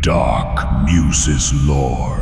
Dark Muses lore.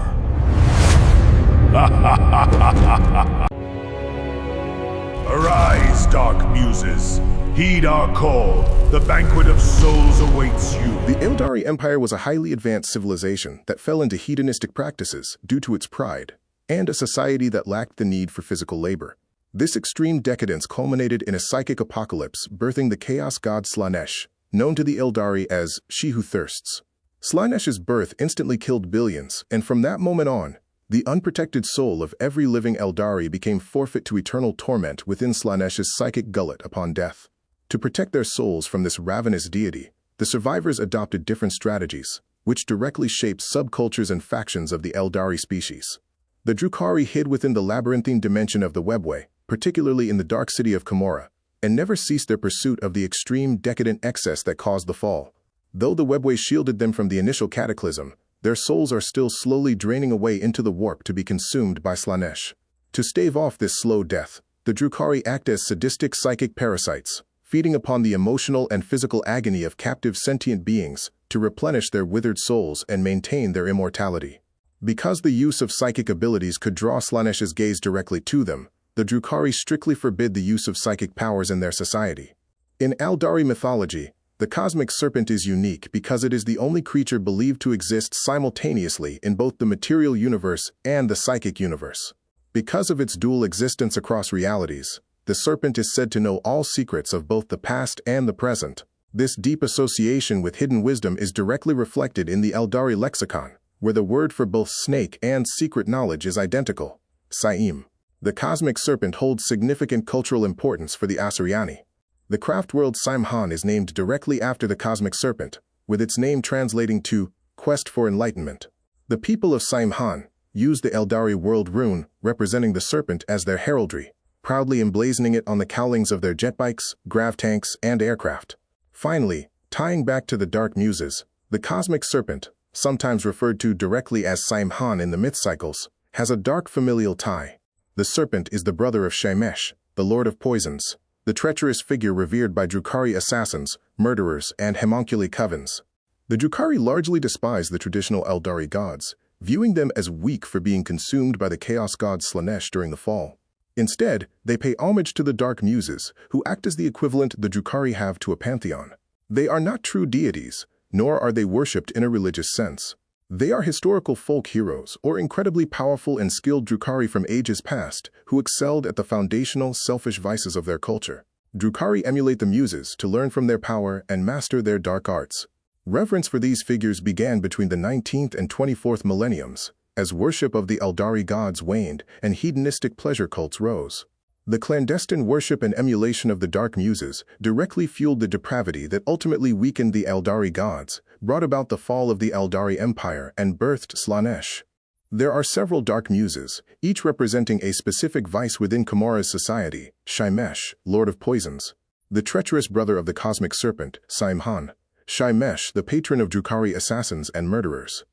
Arise, Dark Muses. Heed our call. The banquet of souls awaits you. The Eldari Empire was a highly advanced civilization that fell into hedonistic practices due to its pride, and a society that lacked the need for physical labor. This extreme decadence culminated in a psychic apocalypse, birthing the chaos god Slaanesh, known to the Eldari as She Who Thirsts. Slaanesh's birth instantly killed billions, and from that moment on, the unprotected soul of every living Eldari became forfeit to eternal torment within Slaanesh's psychic gullet upon death. To protect their souls from this ravenous deity, the survivors adopted different strategies, which directly shaped subcultures and factions of the Eldari species. The drukhari hid within the labyrinthine dimension of the webway, particularly in the dark city of Camorra, and never ceased their pursuit of the extreme decadent excess that caused the fall. Though the webway shielded them from the initial cataclysm, their souls are still slowly draining away into the warp to be consumed by Slaanesh. To stave off this slow death, the drukhari act as sadistic psychic parasites, feeding upon the emotional and physical agony of captive sentient beings to replenish their withered souls and maintain their immortality. Because the use of psychic abilities could draw Slaanesh's gaze directly to them, the drukhari strictly forbid the use of psychic powers in their society. In Eldari mythology, the Cosmic Serpent is unique because it is the only creature believed to exist simultaneously in both the material universe and the psychic universe. Because of its dual existence across realities, the serpent is said to know all secrets of both the past and the present. This deep association with hidden wisdom is directly reflected in the Eldari lexicon, where the word for both snake and secret knowledge is identical, Saim. The Cosmic Serpent holds significant cultural importance for the Asuryani. The craft world Saimhan is named directly after the Cosmic Serpent, with its name translating to Quest for Enlightenment. The people of Saimhan use the Eldari world rune representing the serpent as their heraldry, proudly emblazoning it on the cowlings of their jet bikes, grav tanks, and aircraft. Finally, tying back to the Dark Muses, the Cosmic Serpent, sometimes referred to directly as Saimhan in the myth cycles, has a dark familial tie. The serpent is the brother of Shaimesh, the lord of poisons, the treacherous figure revered by drukhari assassins, murderers, and homunculi covens. The drukhari largely despise the traditional Eldari gods, viewing them as weak for being consumed by the chaos god Slaanesh during the fall. Instead, they pay homage to the Dark Muses, who act as the equivalent the drukhari have to a pantheon. They are not true deities, nor are they worshipped in a religious sense. They are historical folk heroes or incredibly powerful and skilled drukhari from ages past who excelled at the foundational, selfish vices of their culture. Drukhari emulate the muses to learn from their power and master their dark arts. Reverence for these figures began between the 19th and 24th millenniums, as worship of the Eldari gods waned and hedonistic pleasure cults rose. The clandestine worship and emulation of the Dark Muses directly fueled the depravity that ultimately weakened the Eldari gods, brought about the fall of the Eldari Empire, and birthed Slaanesh. There are several Dark Muses, each representing a specific vice within Camorra's society: Shaimesh, Lord of Poisons; the treacherous brother of the Cosmic Serpent, Saimhan; Shaimesh, the patron of drukhari assassins and murderers.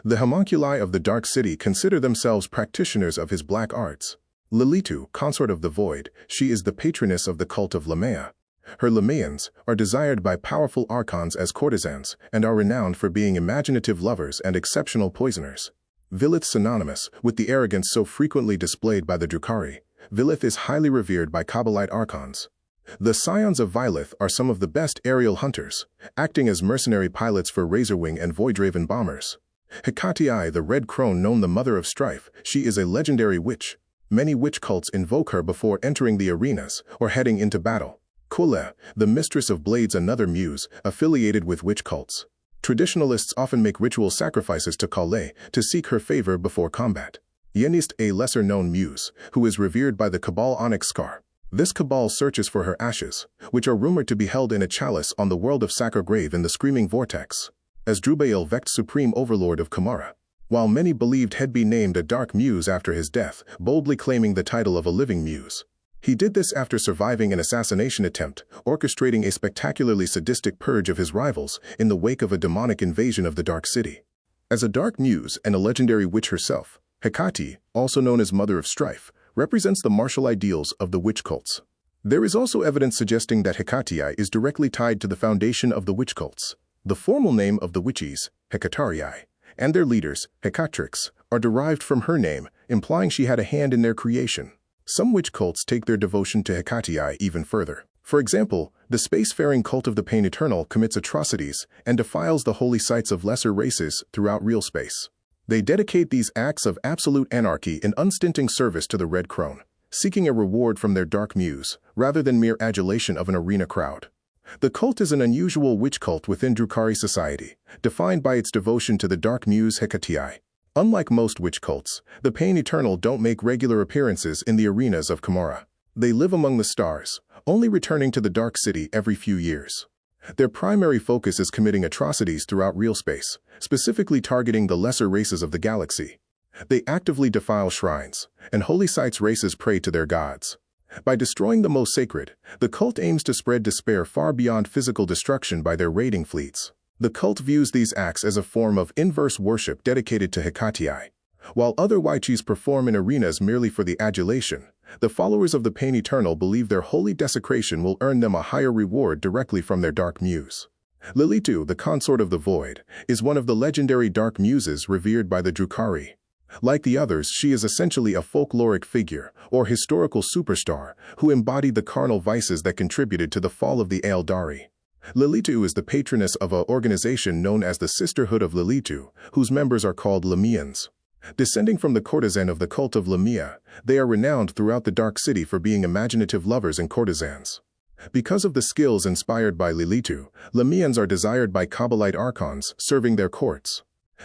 The homunculi of the Dark City consider themselves practitioners of his black arts. Lilitu, consort of the Void, she is the patroness of the cult of Lamea. Her Lameans are desired by powerful archons as courtesans and are renowned for being imaginative lovers and exceptional poisoners. Vilith, synonymous with the arrogance so frequently displayed by the drukhari, Vilith is highly revered by Kabbalite archons. The scions of Vilith are some of the best aerial hunters, acting as mercenary pilots for Razorwing and Voidraven bombers. Hecate, the Red Crone, known the Mother of Strife, she is a legendary witch. Many witch cults invoke her before entering the arenas or heading into battle. Kule, the Mistress of Blades, another muse, affiliated with witch cults. Traditionalists often make ritual sacrifices to Kale to seek her favor before combat. Yenist, a lesser-known muse, who is revered by the Cabal Onyx Scar. This Cabal searches for her ashes, which are rumored to be held in a chalice on the world of Sacre Grave in the Screaming Vortex. As Drubael Vecht, supreme overlord of Camorra, while many believed he'd be named a Dark Muse after his death, boldly claiming the title of a living muse. He did this after surviving an assassination attempt, orchestrating a spectacularly sadistic purge of his rivals in the wake of a demonic invasion of the Dark City. As a Dark Muse and a legendary witch herself, Hecate, also known as Mother of Strife, represents the martial ideals of the witch cults. There is also evidence suggesting that Hecate is directly tied to the foundation of the witch cults. The formal name of the witches, Hecatarii, and their leaders, Hecatrix, are derived from her name, implying she had a hand in their creation. Some witch cults take their devotion to Hecatii even further. For example, the spacefaring cult of the Pain Eternal commits atrocities and defiles the holy sites of lesser races throughout real space. They dedicate these acts of absolute anarchy in unstinting service to the Red Crone, seeking a reward from their dark muse, rather than mere adulation of an arena crowd. The cult is an unusual witch cult within drukhari society, defined by its devotion to the dark muse Hecate. Unlike most witch cults, the Pain Eternal don't make regular appearances in the arenas of Camorra. They live among the stars, only returning to the Dark City every few years. Their primary focus is committing atrocities throughout real space, specifically targeting the lesser races of the galaxy. They actively defile shrines, and holy sites races pray to their gods. By destroying the most sacred, the cult aims to spread despair far beyond physical destruction by their raiding fleets. The cult views these acts as a form of inverse worship dedicated to Hecate. While other witches perform in arenas merely for the adulation, the followers of the Pain Eternal believe their holy desecration will earn them a higher reward directly from their dark muse. Lilitu, the consort of the void, is one of the legendary dark muses revered by the drukhari. Like the others, she is essentially a folkloric figure, or historical superstar, who embodied the carnal vices that contributed to the fall of the Eldari. Lilitu is the patroness of an organization known as the Sisterhood of Lilitu, whose members are called Lamians. Descending from the courtesan of the cult of Lamia, they are renowned throughout the Dark City for being imaginative lovers and courtesans. Because of the skills inspired by Lilitu, Lamians are desired by Kabbalite archons serving their courts.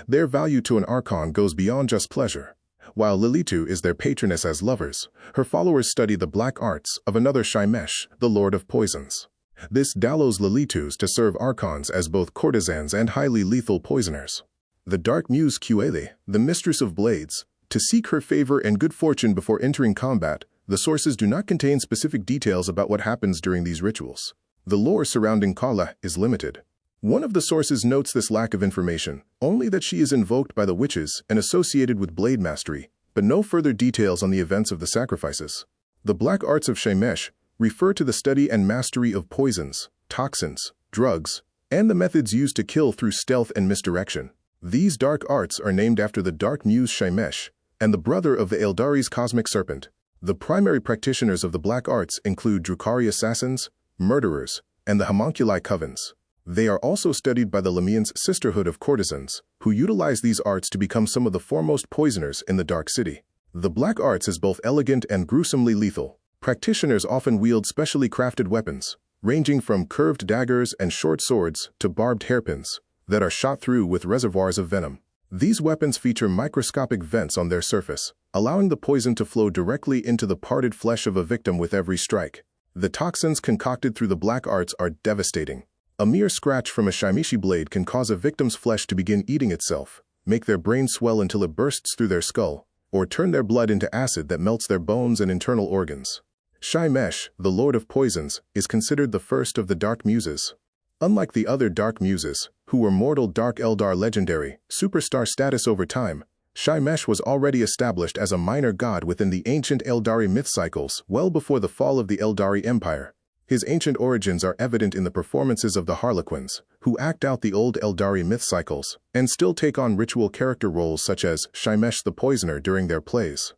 Their value to an archon goes beyond just pleasure. While Lilitu is their patroness as lovers, her followers study the black arts of another Shimesh, the Lord of Poisons. This dallows Lilitus to serve archons as both courtesans and highly lethal poisoners. The dark muse Kuele, the mistress of blades, to seek her favor and good fortune before entering combat. The sources do not contain specific details about what happens during these rituals. The lore surrounding Kala is limited. One of the sources notes this lack of information, only that she is invoked by the witches and associated with blade mastery, but no further details on the events of the sacrifices. The black arts of Shemesh refer to the study and mastery of poisons, toxins, drugs, and the methods used to kill through stealth and misdirection. These dark arts are named after the dark muse Shemesh and the brother of the Eldari's Cosmic Serpent. The primary practitioners of the black arts include drukhari assassins, murderers, and the homunculi covens. They are also studied by the Lamians' Sisterhood of Courtesans, who utilize these arts to become some of the foremost poisoners in the Dark City. The black arts is both elegant and gruesomely lethal. Practitioners often wield specially crafted weapons, ranging from curved daggers and short swords to barbed hairpins that are shot through with reservoirs of venom. These weapons feature microscopic vents on their surface, allowing the poison to flow directly into the parted flesh of a victim with every strike. The toxins concocted through the black arts are devastating. A mere scratch from a shimishi blade can cause a victim's flesh to begin eating itself, make their brain swell until it bursts through their skull, or turn their blood into acid that melts their bones and internal organs. Shimesh, the Lord of Poisons, is considered the first of the Dark Muses. Unlike the other Dark Muses, who were mortal Dark Eldar legendary, superstar status over time, Shimesh was already established as a minor god within the ancient Eldari myth cycles well before the fall of the Eldari Empire. His ancient origins are evident in the performances of the Harlequins, who act out the old Eldari myth cycles, and still take on ritual character roles such as Shimesh the Poisoner during their plays.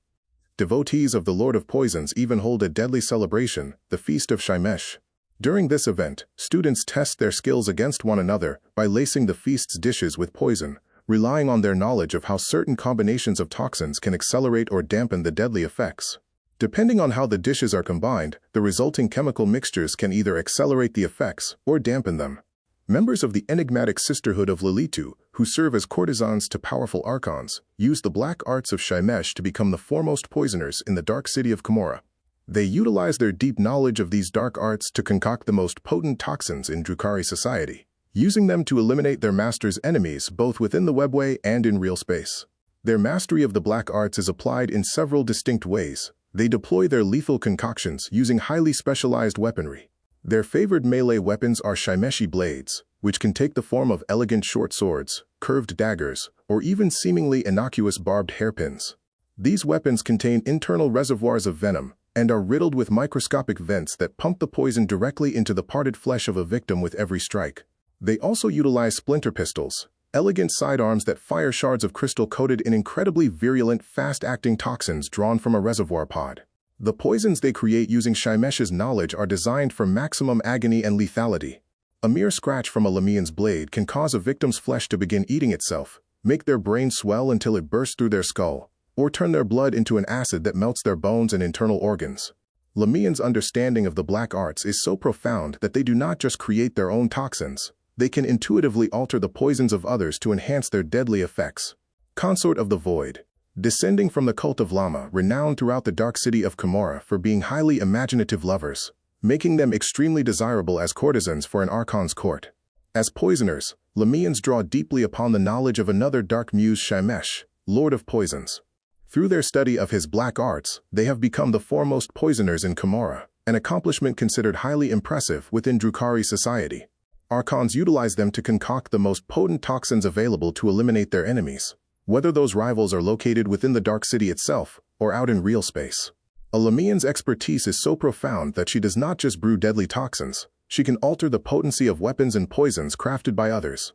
Devotees of the Lord of Poisons even hold a deadly celebration, the Feast of Shimesh. During this event, students test their skills against one another by lacing the feast's dishes with poison, relying on their knowledge of how certain combinations of toxins can accelerate or dampen the deadly effects. Depending on how the dishes are combined, the resulting chemical mixtures can either accelerate the effects or dampen them. Members of the enigmatic Sisterhood of Lilitu, who serve as courtesans to powerful archons, use the black arts of Shimesh to become the foremost poisoners in the Dark City of Camorra. They utilize their deep knowledge of these dark arts to concoct the most potent toxins in drukhari society, using them to eliminate their master's enemies both within the webway and in real space. Their mastery of the black arts is applied in several distinct ways. They deploy their lethal concoctions using highly specialized weaponry. Their favored melee weapons are Shimeshi blades, which can take the form of elegant short swords, curved daggers, or even seemingly innocuous barbed hairpins. These weapons contain internal reservoirs of venom and are riddled with microscopic vents that pump the poison directly into the parted flesh of a victim with every strike. They also utilize splinter pistols, elegant sidearms that fire shards of crystal coated in incredibly virulent, fast-acting toxins drawn from a reservoir pod. The poisons they create using Shimesh's knowledge are designed for maximum agony and lethality. A mere scratch from a Lamian's blade can cause a victim's flesh to begin eating itself, make their brain swell until it bursts through their skull, or turn their blood into an acid that melts their bones and internal organs. Lamian's understanding of the black arts is so profound that they do not just create their own toxins, they can intuitively alter the poisons of others to enhance their deadly effects. Consort of the Void. Descending from the cult of Lama, renowned throughout the dark city of Camorra for being highly imaginative lovers, making them extremely desirable as courtesans for an Archon's court. As poisoners, Lamians draw deeply upon the knowledge of another dark muse, Shimesh, Lord of Poisons. Through their study of his black arts, they have become the foremost poisoners in Camorra, an accomplishment considered highly impressive within drukhari society. Archons utilize them to concoct the most potent toxins available to eliminate their enemies, whether those rivals are located within the dark city itself or out in real space. A Lamian's expertise is so profound that she does not just brew deadly toxins, she can alter the potency of weapons and poisons crafted by others.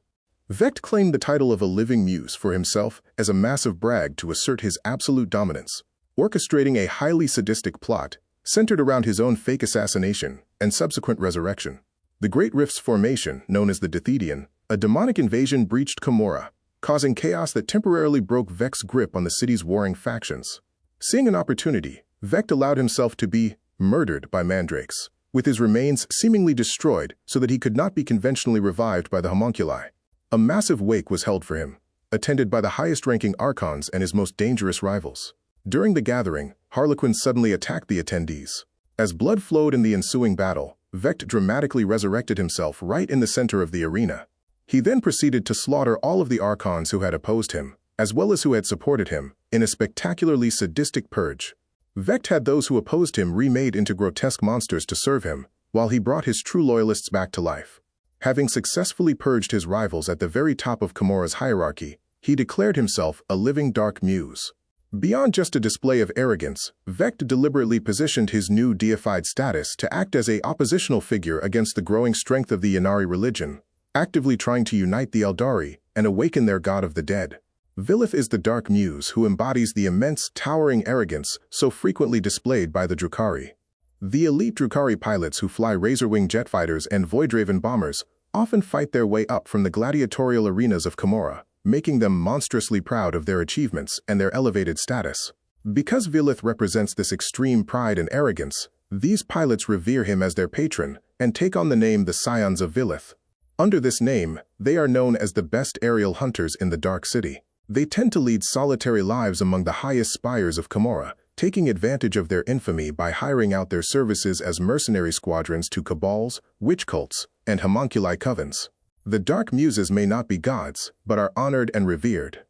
Vect claimed the title of a living muse for himself as a massive brag to assert his absolute dominance, orchestrating a highly sadistic plot centered around his own fake assassination and subsequent resurrection. The Great Rift's formation, known as the Dithedian, a demonic invasion breached Camorra, causing chaos that temporarily broke Vect's grip on the city's warring factions. Seeing an opportunity, Vect allowed himself to be murdered by mandrakes, with his remains seemingly destroyed so that he could not be conventionally revived by the homunculi. A massive wake was held for him, attended by the highest-ranking Archons and his most dangerous rivals. During the gathering, Harlequins suddenly attacked the attendees. As blood flowed in the ensuing battle, Vect dramatically resurrected himself right in the center of the arena. He then proceeded to slaughter all of the Archons who had opposed him, as well as who had supported him, in a spectacularly sadistic purge. Vect had those who opposed him remade into grotesque monsters to serve him, while he brought his true loyalists back to life. Having successfully purged his rivals at the very top of Camorra's hierarchy, he declared himself a living dark muse. Beyond just a display of arrogance, Vect deliberately positioned his new deified status to act as an oppositional figure against the growing strength of the Yanari religion, actively trying to unite the Eldari and awaken their god of the dead. Vilith is the dark muse who embodies the immense, towering arrogance so frequently displayed by the drukhari. The elite drukhari pilots who fly razor-wing jet fighters and void-raven bombers often fight their way up from the gladiatorial arenas of Camorra, making them monstrously proud of their achievements and their elevated status. Because Vilith represents this extreme pride and arrogance, these pilots revere him as their patron and take on the name the Scions of Vilith. Under this name, they are known as the best aerial hunters in the Dark City. They tend to lead solitary lives among the highest spires of Camorra, taking advantage of their infamy by hiring out their services as mercenary squadrons to cabals, witch cults, and homunculi covens. The dark muses may not be gods, but are honored and revered.